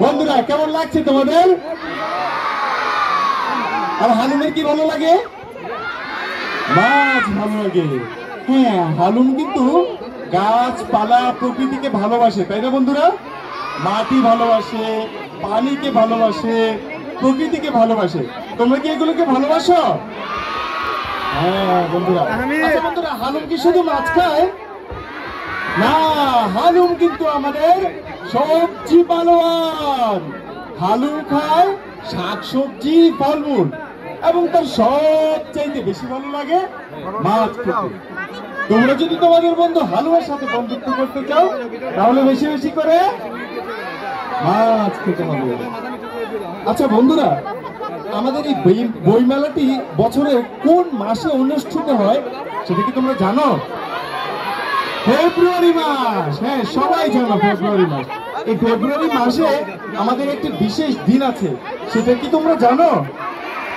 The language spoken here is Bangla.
বন্ধুরা কেমন লাগছে তোমাদের? আর হালুমের কি ভালো লাগে? মাছ ভালো লাগে। হ্যাঁ, হালুম কিন্তু গাছপালা প্রকৃতিকে ভালোবাসে, তাই না বন্ধুরা? মাটি ভালোবাসে, পানিকে ভালোবাসে, প্রকৃতিকে ভালোবাসে। তোমরা কি এগুলোকে ভালোবাসো? হ্যাঁ বন্ধুরা। আচ্ছা বন্ধুরা, হালুম কি শুধু মাছ খায়? না, হালুম কিন্তু আমাদের সবজি পালোয়ান। হালুম খায় শাকসবজি, ফলমূল, এবং তার সবচাইতে বেশি ভালো লাগে মাছ খেতে। তোমরা যদি তোমাদের বন্ধু হালুমের সাথে বন্ধুত্ব করতে চাও, তাহলে বেশি বেশি করে মাছ খেতে হবে। আচ্ছা বন্ধুরা, আমাদের এই বইমেলাটি বছরের কোন মাসে অনুষ্ঠিত হয় সেটা কি তোমরা জানো? ফেব্রুয়ারি মাস। হ্যাঁ, সবাই জানো ফেব্রুয়ারি মাস। এই ফেব্রুয়ারি মাসে আমাদের একটি বিশেষ দিন আছে, সেটা কি তোমরা জানো?